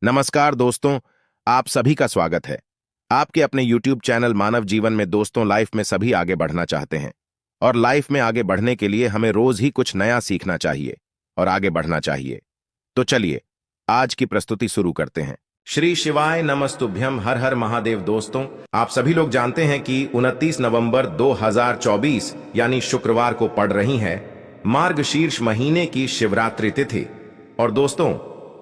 नमस्कार दोस्तों, आप सभी का स्वागत है। आपके अपने YouTube चैनल मानव जीवन में दोस्तों लाइफ में सभी आगे बढ़ना चाहते हैं और लाइफ में आगे बढ़ने के लिए हमें रोज ही कुछ नया सीखना चाहिए और आगे बढ़ना चाहिए। तो चलिए आज की प्रस्तुति शुरू करते हैं। श्री शिवाय नमस्तुभ्यम, हर हर महादेव। दोस्तों, आप सभी लोग जानते हैं कि 29 नवंबर 2024 यानी शुक्रवार को पड़ रही है मार्गशीर्ष महीने की शिवरात्रि तिथि। और दोस्तों,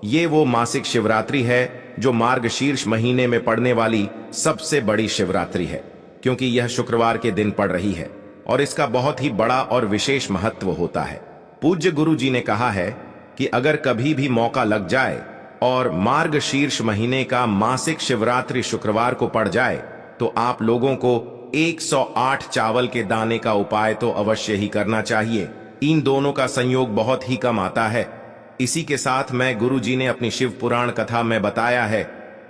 ये वो मासिक शिवरात्रि है जो मार्गशीर्ष महीने में पड़ने वाली सबसे बड़ी शिवरात्रि है, क्योंकि यह शुक्रवार के दिन पड़ रही है और इसका बहुत ही बड़ा और विशेष महत्व होता है। पूज्य गुरु जी ने कहा है कि अगर कभी भी मौका लग जाए और मार्गशीर्ष महीने का मासिक शिवरात्रि शुक्रवार को पड़ जाए तो आप लोगों को 108 चावल के दाने का उपाय तो अवश्य ही करना चाहिए। इन दोनों का संयोग बहुत ही कम आता है। इसी के साथ मैं गुरु जी ने अपनी शिव पुराण कथा में बताया है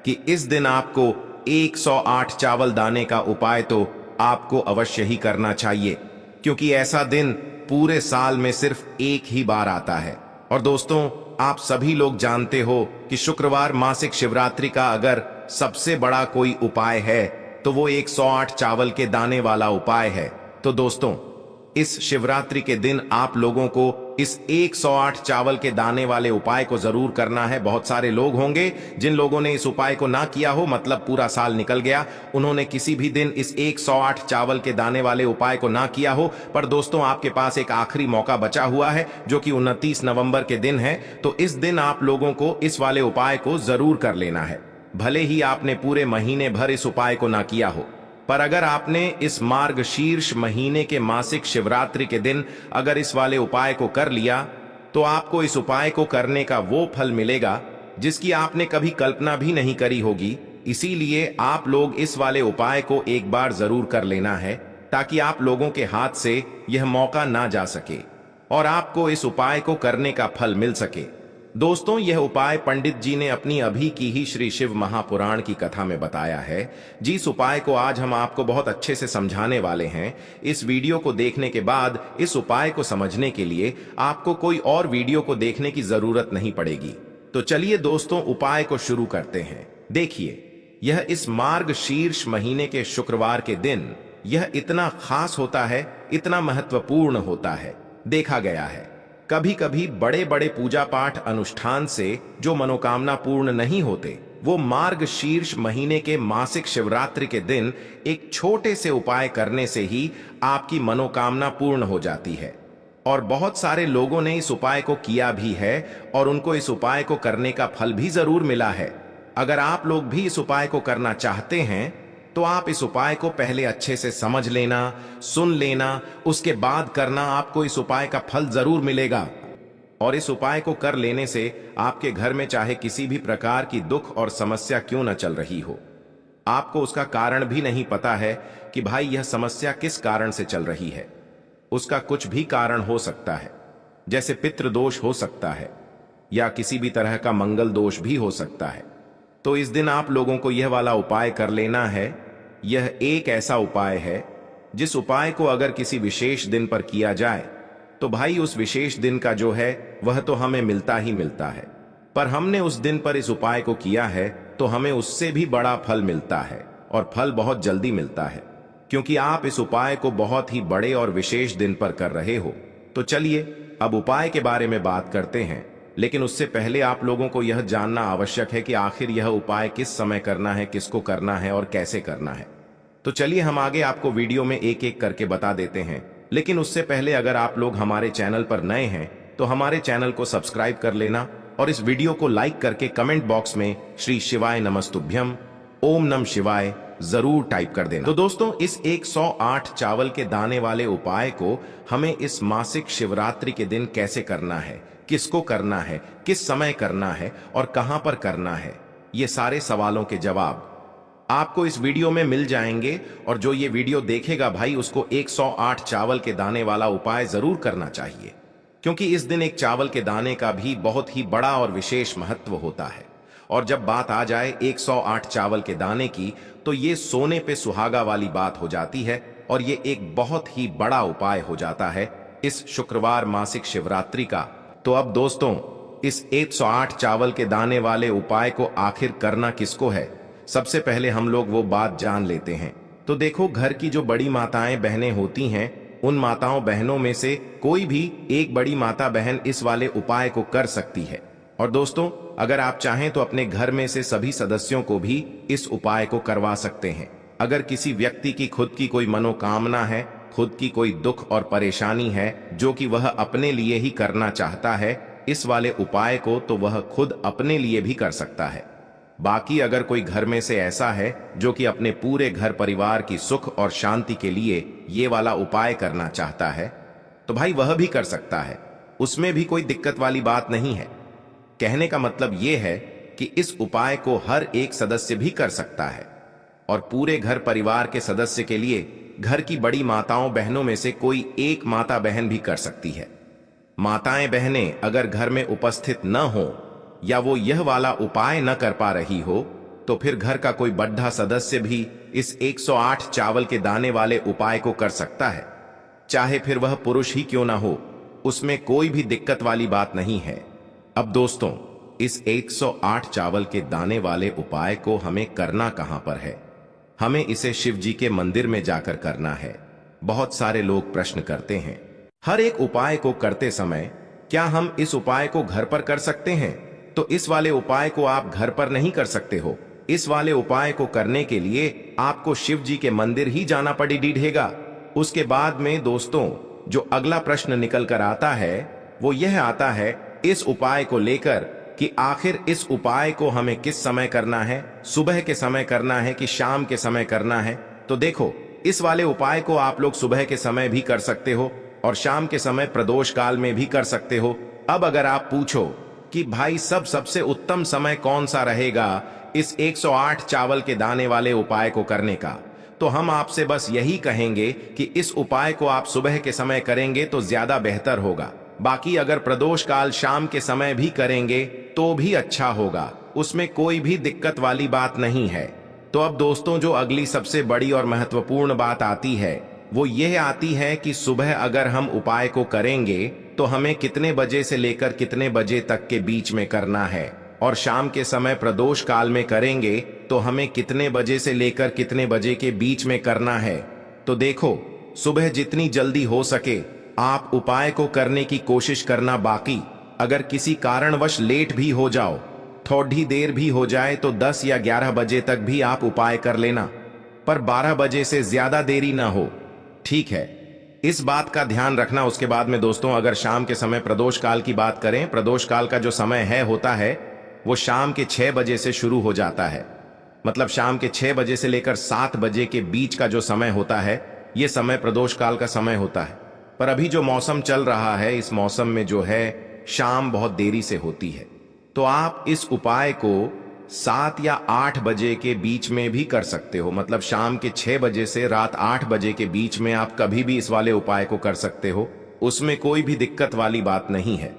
कि इस दिन आपको 108 चावल दाने का उपाय तो आपको अवश्य ही करना चाहिए, क्योंकि ऐसा दिन पूरे साल में सिर्फ एक ही बार आता है। और दोस्तों, आप सभी लोग जानते हो कि शुक्रवार मासिक शिवरात्रि का अगर सबसे बड़ा कोई उपाय है तो वो 108 चावल के दाने वाला उपाय है। तो दोस्तों, इस शिवरात्रि के दिन आप लोगों को इस 108 चावल के दाने वाले उपाय को जरूर करना है। बहुत सारे लोग होंगे जिन लोगों ने इस उपाय को ना किया हो, मतलब पूरा साल निकल गया, उन्होंने किसी भी दिन इस 108 चावल के दाने वाले उपाय को ना किया हो। पर दोस्तों, आपके पास एक आखिरी मौका बचा हुआ है जो कि 29 नवंबर के दिन है। तो इस दिन आप लोगों को इस वाले उपाय को जरूर कर लेना है, भले ही आपने पूरे महीने भर इस उपाय को ना किया हो। पर अगर आपने इस मार्गशीर्ष महीने के मासिक शिवरात्रि के दिन अगर इस वाले उपाय को कर लिया तो आपको इस उपाय को करने का वो फल मिलेगा जिसकी आपने कभी कल्पना भी नहीं करी होगी। इसीलिए आप लोग इस वाले उपाय को एक बार जरूर कर लेना है, ताकि आप लोगों के हाथ से यह मौका ना जा सके और आपको इस उपाय को करने का फल मिल सके। दोस्तों, यह उपाय पंडित जी ने अपनी अभी की ही श्री शिव महापुराण की कथा में बताया है। जिस उपाय को आज हम आपको बहुत अच्छे से समझाने वाले हैं, इस वीडियो को देखने के बाद इस उपाय को समझने के लिए आपको कोई और वीडियो को देखने की जरूरत नहीं पड़ेगी। तो चलिए दोस्तों, उपाय को शुरू करते हैं। देखिए, यह इस मार्गशीर्ष महीने के शुक्रवार के दिन यह इतना खास होता है, इतना महत्वपूर्ण होता है। देखा गया है कभी कभी बड़े बड़े पूजा पाठ अनुष्ठान से जो मनोकामना पूर्ण नहीं होते, वो मार्गशीर्ष महीने के मासिक शिवरात्रि के दिन एक छोटे से उपाय करने से ही आपकी मनोकामना पूर्ण हो जाती है। और बहुत सारे लोगों ने इस उपाय को किया भी है और उनको इस उपाय को करने का फल भी जरूर मिला है। अगर आप लोग भी इस उपाय को करना चाहते हैं तो आप इस उपाय को पहले अच्छे से समझ लेना, सुन लेना, उसके बाद करना। आपको इस उपाय का फल जरूर मिलेगा। और इस उपाय को कर लेने से आपके घर में चाहे किसी भी प्रकार की दुख और समस्या क्यों न चल रही हो, आपको उसका कारण भी नहीं पता है कि भाई यह समस्या किस कारण से चल रही है। उसका कुछ भी कारण हो सकता है, जैसे पितृदोष हो सकता है या किसी भी तरह का मंगल दोष भी हो सकता है। तो इस दिन आप लोगों को यह वाला उपाय कर लेना है। यह एक ऐसा उपाय है जिस उपाय को अगर किसी विशेष दिन पर किया जाए तो भाई उस विशेष दिन का जो है वह तो हमें मिलता ही मिलता है। पर हमने उस दिन पर इस उपाय को किया है तो हमें उससे भी बड़ा फल मिलता है, और फल बहुत जल्दी मिलता है, क्योंकि आप इस उपाय को बहुत ही बड़े और विशेष दिन पर कर रहे हो। तो चलिए अब उपाय के बारे में बात करते हैं, लेकिन उससे पहले आप लोगों को यह जानना आवश्यक है कि आखिर यह उपाय किस समय करना है, किसको करना है और कैसे करना है। तो चलिए हम आगे आपको वीडियो में एक एक करके बता देते हैं। लेकिन उससे पहले अगर आप लोग हमारे चैनल पर नए हैं तो हमारे चैनल को सब्सक्राइब कर लेना और इस वीडियो को लाइक करके कमेंट बॉक्स में श्री शिवाय नमस्तुभ्यम, ओम नम शिवाय जरूर टाइप कर देना। तो दोस्तों, इस 108 चावल के दाने वाले उपाय को हमें इस मासिक शिवरात्रि के दिन कैसे करना है, किसको करना है, किस समय करना है और कहां पर करना है, ये सारे सवालों के जवाब आपको इस वीडियो में मिल जाएंगे। और जो ये वीडियो देखेगा भाई, उसको 108 चावल के दाने वाला उपाय जरूर करना चाहिए, क्योंकि इस दिन एक चावल के दाने का भी बहुत ही बड़ा और विशेष महत्व होता है। और जब बात आ जाए 108 चावल के दाने की, तो ये सोने पे सुहागा वाली बात हो जाती है और ये एक बहुत ही बड़ा उपाय हो जाता है इस शुक्रवार मासिक शिवरात्रि का। तो अब दोस्तों, इस 108 चावल के दाने वाले उपाय को आखिर करना किसको है? सबसे पहले हम लोग वो बात जान लेते हैं। तो देखो, घर की जो बड़ी माताएं बहनें होती हैं, उन माताओं बहनों में से कोई भी एक बड़ी माता बहन इस वाले उपाय को कर सकती है। और दोस्तों, अगर आप चाहें तो अपने घर में से सभी सदस्यों को भी इस उपाय को करवा सकते हैं। अगर किसी व्यक्ति की खुद की कोई मनोकामना है, खुद की कोई दुख और परेशानी है जो कि वह अपने लिए ही करना चाहता है इस वाले उपाय को, तो वह खुद अपने लिए भी कर सकता है। बाकी अगर कोई घर में से ऐसा है जो कि अपने पूरे घर परिवार की सुख और शांति के लिए ये वाला उपाय करना चाहता है, तो भाई वह भी कर सकता है। उसमें भी कोई दिक्कत वाली बात नहीं है। कहने का मतलब ये है कि इस उपाय को हर एक सदस्य भी कर सकता है और पूरे घर परिवार के सदस्य के लिए घर की बड़ी माताओं बहनों में से कोई एक माता बहन भी कर सकती है। माताएं बहनें अगर घर में उपस्थित न हो या वो यह वाला उपाय न कर पा रही हो, तो फिर घर का कोई बड़ा सदस्य भी इस 108 चावल के दाने वाले उपाय को कर सकता है। चाहे फिर वह पुरुष ही क्यों ना हो, उसमें कोई भी दिक्कत वाली बात नहीं है। अब दोस्तों, इस 108 चावल के दाने वाले उपाय को हमें करना कहां पर है? हमें इसे शिव जी के मंदिर में जाकर करना है। बहुत सारे लोग प्रश्न करते हैं, हर एक उपाय को करते समय क्या हम इस उपाय को घर पर कर सकते हैं? तो इस वाले उपाय को आप घर पर नहीं कर सकते हो। इस वाले उपाय को करने के लिए आपको शिव जी के मंदिर ही जाना पड़ेगा। उसके बाद में दोस्तों, जो अगला प्रश्न निकल कर आता है वो यह आता है इस उपाय को लेकर कि आखिर इस उपाय को हमें किस समय करना है, सुबह के समय करना है कि शाम के समय करना है? तो देखो, इस वाले उपाय को आप लोग सुबह के समय भी कर सकते हो और शाम के समय प्रदोष काल में भी कर सकते हो। अब अगर आप पूछो कि भाई सबसे उत्तम समय कौन सा रहेगा इस 108 चावल के दाने वाले उपाय को करने का, तो हम आपसे बस यही कहेंगे कि इस उपाय को आप सुबह के समय करेंगे तो ज्यादा बेहतर होगा। बाकी अगर प्रदोष काल शाम के समय भी करेंगे तो भी अच्छा होगा, उसमें कोई भी दिक्कत वाली बात नहीं है। तो अब दोस्तों, जो अगली सबसे बड़ी और महत्वपूर्ण बात आती है वो यह आती है कि सुबह अगर हम उपाय को करेंगे तो हमें कितने बजे से लेकर कितने बजे तक के बीच में करना है, और शाम के समय प्रदोष काल में करेंगे तो हमें कितने बजे से लेकर कितने बजे के बीच में करना है। तो देखो, सुबह जितनी जल्दी हो सके आप उपाय को करने की कोशिश करना। बाकी अगर किसी कारणवश लेट भी हो जाओ, थोड़ी देर भी हो जाए, तो 10 या 11 बजे तक भी आप उपाय कर लेना, पर 12 बजे से ज्यादा देरी ना हो, ठीक है? इस बात का ध्यान रखना। उसके बाद में दोस्तों, अगर शाम के समय प्रदोष काल की बात करें, प्रदोष काल का जो समय होता है वो शाम के 6 बजे से शुरू हो जाता है। मतलब शाम के 6 बजे से लेकर 7 बजे के बीच का जो समय होता है, ये समय प्रदोष काल का समय होता है। पर अभी जो मौसम चल रहा है, इस मौसम में जो है शाम बहुत देरी से होती है, तो आप इस उपाय को 7 या 8 बजे के बीच में भी कर सकते हो। मतलब शाम के 6 बजे से रात 8 बजे के बीच में आप कभी भी इस वाले उपाय को कर सकते हो, उसमें कोई भी दिक्कत वाली बात नहीं है।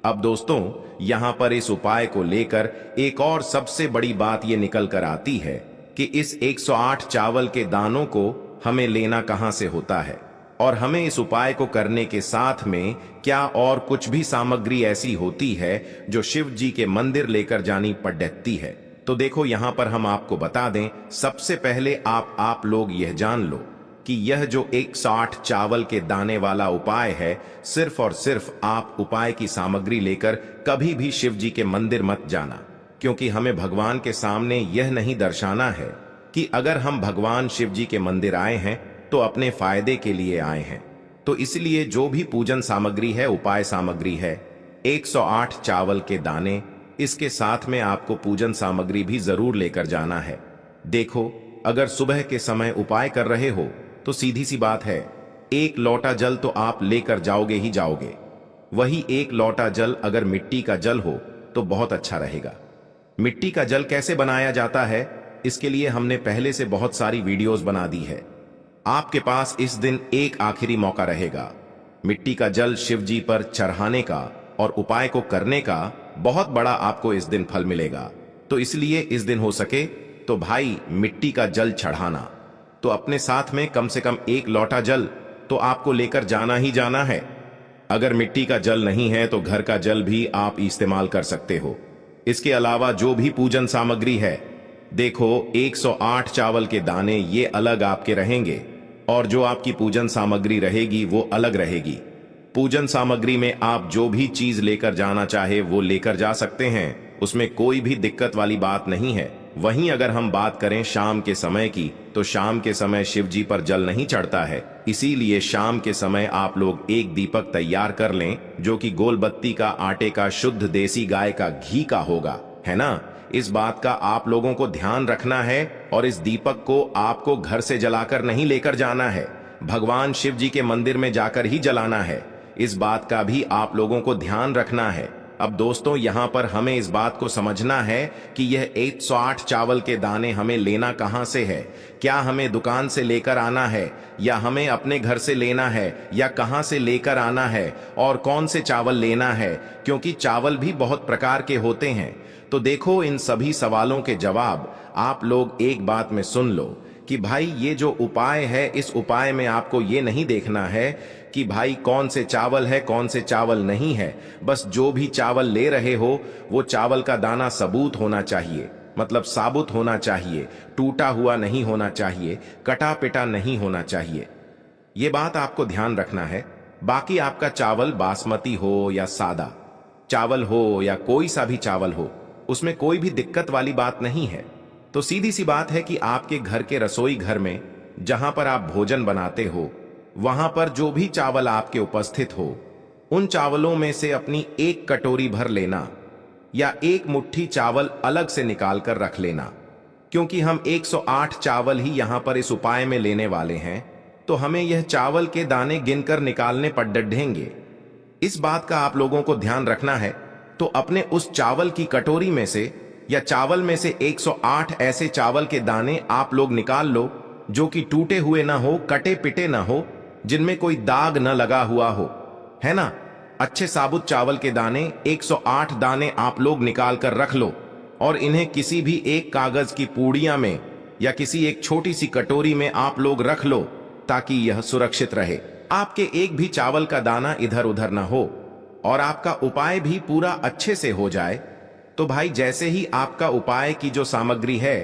अब दोस्तों, यहां पर इस उपाय को लेकर एक और सबसे बड़ी बात यह निकल कर आती है कि इस 108 चावल के दानों को हमें लेना कहां से होता है, और हमें इस उपाय को करने के साथ में क्या और कुछ भी सामग्री ऐसी होती है जो शिव जी के मंदिर लेकर जानी पड़ती है। तो देखो, यहां पर हम आपको बता दें, सबसे पहले आप लोग यह जान लो कि यह जो 108 चावल के दाने वाला उपाय है, सिर्फ और सिर्फ आप उपाय की सामग्री लेकर कभी भी शिव जी के मंदिर मत जाना, क्योंकि हमें भगवान के सामने यह नहीं दर्शाना है कि अगर हम भगवान शिव जी के मंदिर आए हैं तो अपने फायदे के लिए आए हैं। तो इसलिए जो भी पूजन सामग्री है, उपाय सामग्री है, 108 चावल के दाने, इसके साथ में आपको पूजन सामग्री भी जरूर लेकर जाना है। देखो, अगर सुबह के समय उपाय कर रहे हो तो सीधी सी बात है, 1 लोटा जल तो आप लेकर जाओगे ही जाओगे। वही 1 लोटा जल अगर मिट्टी का जल हो तो बहुत अच्छा रहेगा। मिट्टी का जल कैसे बनाया जाता है, इसके लिए हमने पहले से बहुत सारी वीडियोस बना दी है। आपके पास इस दिन एक आखिरी मौका रहेगा मिट्टी का जल शिव जी पर चढ़ाने का और उपाय को करने का। बहुत बड़ा आपको इस दिन फल मिलेगा। तो इसलिए इस दिन हो सके तो भाई मिट्टी का जल चढ़ाना, तो अपने साथ में कम से कम 1 लोटा जल तो आपको लेकर जाना ही जाना है। अगर मिट्टी का जल नहीं है तो घर का जल भी आप इस्तेमाल कर सकते हो। इसके अलावा जो भी पूजन सामग्री है, देखो 108 चावल के दाने ये अलग आपके रहेंगे और जो आपकी पूजन सामग्री रहेगी वो अलग रहेगी। पूजन सामग्री में आप जो भी चीज लेकर जाना चाहे वो लेकर जा सकते हैं, उसमें कोई भी दिक्कत वाली बात नहीं है। वहीं अगर हम बात करें शाम के समय की, तो शाम के समय शिव जी पर जल नहीं चढ़ता है, इसीलिए शाम के समय आप लोग एक दीपक तैयार कर लें जो कि गोल बत्ती का, आटे का, शुद्ध देसी गाय का घी का होगा, है ना। इस बात का आप लोगों को ध्यान रखना है और इस दीपक को आपको घर से जलाकर नहीं लेकर जाना है, भगवान शिव जी के मंदिर में जाकर ही जलाना है। इस बात का भी आप लोगों को ध्यान रखना है। अब दोस्तों, यहां पर हमें इस बात को समझना है कि यह 108 चावल के दाने हमें लेना कहां से है। क्या हमें दुकान से लेकर आना है या हमें अपने घर से लेना है या कहां से लेकर आना है और कौन से चावल लेना है, क्योंकि चावल भी बहुत प्रकार के होते हैं। तो देखो, इन सभी सवालों के जवाब आप लोग एक बात में सुन लो कि भाई ये जो उपाय है, इस उपाय में आपको ये नहीं देखना है कि भाई कौन से चावल है कौन से चावल नहीं है। बस जो भी चावल ले रहे हो वो चावल का दाना सबूत होना चाहिए, मतलब साबुत होना चाहिए, टूटा हुआ नहीं होना चाहिए, कटा पिटा नहीं होना चाहिए। ये बात आपको ध्यान रखना है। बाकी आपका चावल बासमती हो या सादा चावल हो या कोई सा भी चावल हो, उसमें कोई भी दिक्कत वाली बात नहीं है। तो सीधी सी बात है कि आपके घर के रसोई घर में जहां पर आप भोजन बनाते हो, वहां पर जो भी चावल आपके उपस्थित हो, उन चावलों में से अपनी एक कटोरी भर लेना या एक मुट्ठी चावल अलग से निकाल कर रख लेना। क्योंकि हम 108 चावल ही यहां पर इस उपाय में लेने वाले हैं, तो हमें यह चावल के दाने गिनकर निकालने पड़ डढेंगे। इस बात का आप लोगों को ध्यान रखना है। तो अपने उस चावल की कटोरी में से या चावल में से 108 ऐसे चावल के दाने आप लोग निकाल लो जो कि टूटे हुए ना हो, कटे पिटे ना हो, जिनमें कोई दाग न लगा हुआ हो, है ना। अच्छे साबुत चावल के दाने 108 दाने आप लोग निकाल कर रख लो और इन्हें किसी भी एक कागज की पूड़िया में या किसी एक छोटी सी कटोरी में आप लोग रख लो, ताकि यह सुरक्षित रहे। आपके एक भी चावल का दाना इधर उधर ना हो और आपका उपाय भी पूरा अच्छे से हो जाए। तो भाई, जैसे ही आपका उपाय की जो सामग्री है,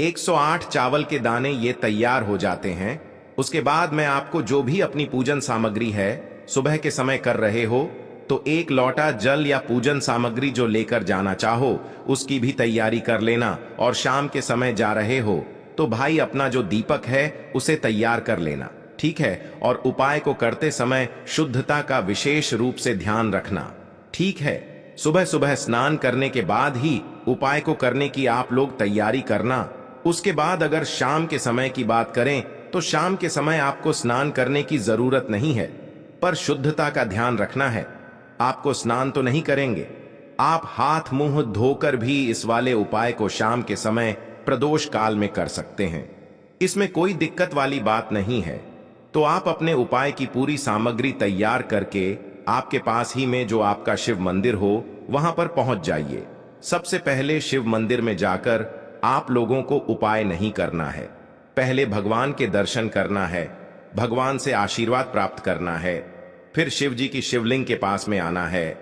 108 चावल के दाने ये तैयार हो जाते हैं, उसके बाद मैं आपको जो भी अपनी पूजन सामग्री है सुबह के समय कर रहे हो, तो एक लोटा जल या पूजन सामग्री जो लेकर जाना चाहो उसकी भी तैयारी कर लेना। और शाम के समय जा रहे हो तो भाई अपना जो दीपक है उसे तैयार कर लेना, ठीक है। और उपाय को करते समय शुद्धता का विशेष रूप से ध्यान रखना, ठीक है। सुबह सुबह स्नान करने के बाद ही उपाय को करने की आप लोग तैयारी करना। उसके बाद अगर शाम के समय की बात करें तो शाम के समय आपको स्नान करने की जरूरत नहीं है, पर शुद्धता का ध्यान रखना है। आपको स्नान तो नहीं करेंगे, आप हाथ मुंह धोकर भी इस वाले उपाय को शाम के समय प्रदोष काल में कर सकते हैं। इसमें कोई दिक्कत वाली बात नहीं है। तो आप अपने उपाय की पूरी सामग्री तैयार करके आपके पास ही में जो आपका शिव मंदिर हो वहां पर पहुंच जाइए। सबसे पहले शिव मंदिर में जाकर आप लोगों को उपाय नहीं करना है, पहले भगवान के दर्शन करना है, भगवान से आशीर्वाद प्राप्त करना है। फिर शिव जी की शिवलिंग के पास में आना है।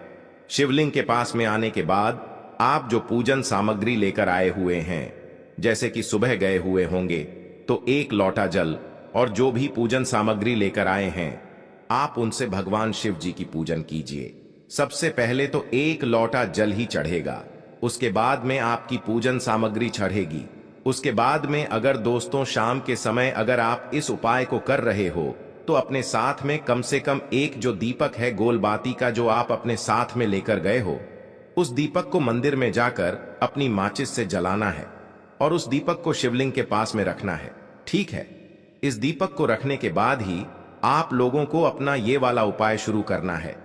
शिवलिंग के पास में आने के बाद आप जो पूजन सामग्री लेकर आए हुए हैं, जैसे कि सुबह गए हुए होंगे तो एक लोटा जल और जो भी पूजन सामग्री लेकर आए हैं, आप उनसे भगवान शिव जी की पूजन कीजिए। सबसे पहले तो एक लोटा जल ही चढ़ेगा, उसके बाद में आपकी पूजन सामग्री चढ़ेगी। उसके बाद में अगर दोस्तों शाम के समय अगर आप इस उपाय को कर रहे हो तो अपने साथ में कम से कम एक जो दीपक है गोल बाती का जो आप अपने साथ में लेकर गए हो, उस दीपक को मंदिर में जाकर अपनी माचिस से जलाना है और उस दीपक को शिवलिंग के पास में रखना है, ठीक है। इस दीपक को रखने के बाद ही आप लोगों को अपना ये वाला उपाय शुरू करना है।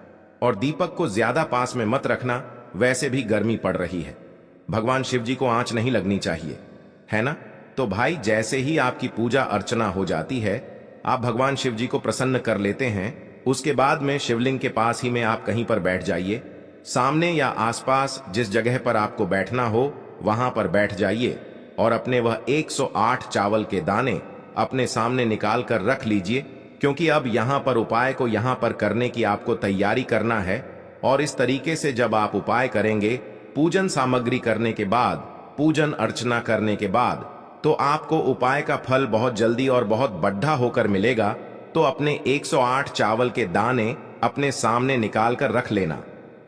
और दीपक को ज्यादा पास में मत रखना, वैसे भी गर्मी पड़ रही है, भगवान शिव जी को आंच नहीं लगनी चाहिए, है ना। तो भाई, जैसे ही आपकी पूजा अर्चना हो जाती है, आप भगवान शिव जी को प्रसन्न कर लेते हैं, उसके बाद में शिवलिंग के पास ही में आप कहीं पर बैठ जाइए। सामने या आसपास जिस जगह पर आपको बैठना हो वहां पर बैठ जाइए और अपने वह 108 चावल के दाने अपने सामने निकाल कर रख लीजिए। क्योंकि अब यहां पर उपाय को यहां पर करने की आपको तैयारी करना है। और इस तरीके से जब आप उपाय करेंगे, पूजन सामग्री करने के बाद, पूजन अर्चना करने के बाद, तो आपको उपाय का फल बहुत जल्दी और बहुत बढ़ा होकर मिलेगा। तो अपने 108 चावल के दाने अपने सामने निकाल कर रख लेना।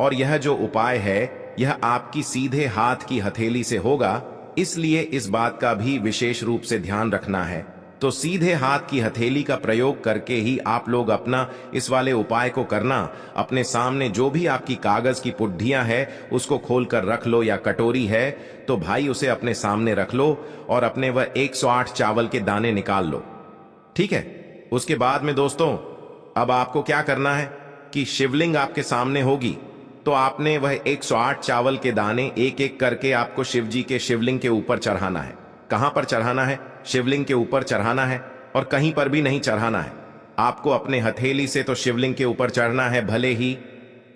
और यह जो उपाय है यह आपकी सीधे हाथ की हथेली से होगा, इसलिए इस बात का भी विशेष रूप से ध्यान रखना है। तो सीधे हाथ की हथेली का प्रयोग करके ही आप लोग अपना इस वाले उपाय को करना। अपने सामने जो भी आपकी कागज की पुड्डियां है उसको खोलकर रख लो, या कटोरी है तो भाई उसे अपने सामने रख लो और अपने वह 108 चावल के दाने निकाल लो। ठीक है। उसके बाद में दोस्तों, अब आपको क्या करना है कि शिवलिंग आपके सामने होगी, तो आपने वह 108 चावल के दाने एक एक करके आपको शिव जी के शिवलिंग के ऊपर चढ़ाना है। कहां पर चढ़ाना है? शिवलिंग के ऊपर चढ़ाना है, और कहीं पर भी नहीं चढ़ाना है। आपको अपने हथेली से तो शिवलिंग के ऊपर चढ़ना है, भले ही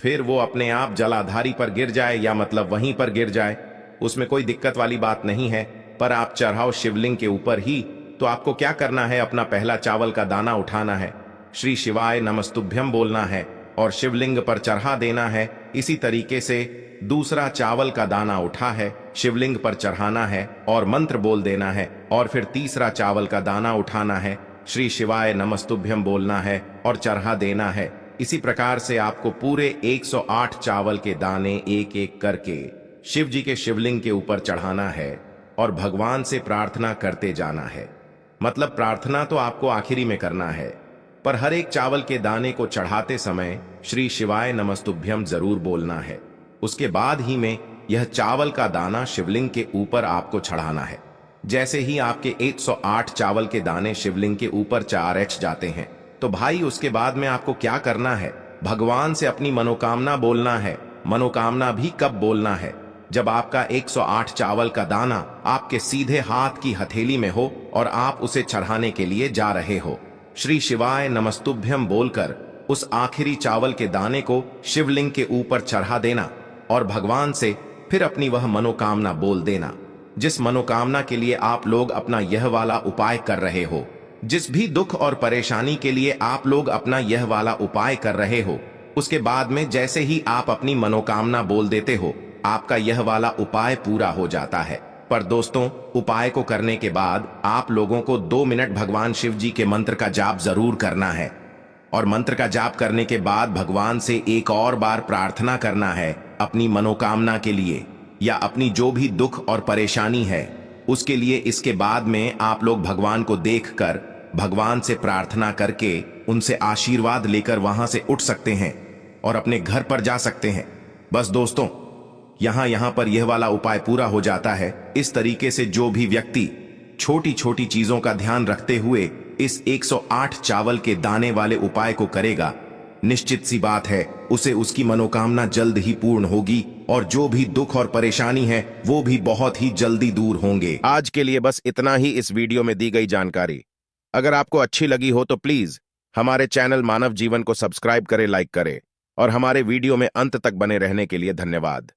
फिर वो अपने आप जलाधारी पर गिर जाए, या मतलब वहीं पर गिर जाए, उसमें कोई दिक्कत वाली बात नहीं है। पर आप चढ़ाओ शिवलिंग के ऊपर ही। तो आपको क्या करना है, अपना पहला चावल का दाना उठाना है, श्री शिवाय नमस्तुभ्यम बोलना है और शिवलिंग पर चढ़ा देना है। इसी तरीके से दूसरा चावल का दाना उठा है, शिवलिंग पर चढ़ाना है और मंत्र बोल देना है। और फिर तीसरा चावल का दाना उठाना है, श्री शिवाय नमस्तुभ्यम बोलना है और चढ़ा देना है। इसी प्रकार से आपको पूरे 108 चावल के दाने एक एक करके शिव जी के शिवलिंग के ऊपर चढ़ाना है और भगवान से प्रार्थना करते जाना है। मतलब प्रार्थना तो आपको आखिरी में करना है, पर हर एक चावल के दाने को चढ़ाते समय श्री शिवाय नमस्तुभ्यम जरूर बोलना है। उसके बाद ही में यह चावल का दाना शिवलिंग के ऊपर आपको चढ़ाना है। जैसे ही आपके 108 चावल के दाने शिवलिंग के ऊपर चारच जाते हैं, तो भाई उसके बाद में आपको क्या करना है, भगवान से अपनी मनोकामना बोलना है। मनोकामना भी कब बोलना है? जब आपका 108 चावल का दाना आपके सीधे हाथ की हथेली में हो और आप उसे चढ़ाने के लिए जा रहे हो। श्री शिवाय नमस्तुभ्यम बोलकर उस आखिरी चावल के दाने को शिवलिंग के ऊपर चढ़ा देना और भगवान से फिर अपनी वह मनोकामना बोल देना, जिस मनोकामना के लिए आप लोग अपना यह वाला उपाय कर रहे हो। जिस भी दुख और परेशानी के लिए आप लोग अपना यह वाला उपाय कर रहे हो, उसके बाद में जैसे ही आप अपनी मनोकामना बोल देते हो, आपका यह वाला उपाय पूरा हो जाता है। पर दोस्तों, उपाय को करने के बाद आप लोगों को 2 मिनट भगवान शिव जी के मंत्र का जाप जरूर करना है। और मंत्र का जाप करने के बाद भगवान से एक और बार प्रार्थना करना है अपनी मनोकामना के लिए, या अपनी जो भी दुख और परेशानी है उसके लिए। इसके बाद में आप लोग भगवान को देखकर भगवान से प्रार्थना करके उनसे आशीर्वाद लेकर वहां से उठ सकते हैं और अपने घर पर जा सकते हैं। बस दोस्तों, यहां पर यह वाला उपाय पूरा हो जाता है। इस तरीके से जो भी व्यक्ति छोटी छोटी चीजों का ध्यान रखते हुए इस 108 चावल के दाने वाले उपाय को करेगा, निश्चित सी बात है उसे उसकी मनोकामना जल्द ही पूर्ण होगी और जो भी दुख और परेशानी है वो भी बहुत ही जल्दी दूर होंगे। आज के लिए बस इतना ही इस वीडियो में दी गई जानकारी। अगर आपको अच्छी लगी हो तो प्लीज हमारे चैनल मानव जीवन को सब्सक्राइब करें, लाइक करें, और हमारे वीडियो में अंत तक बने रहने के लिए धन्यवाद।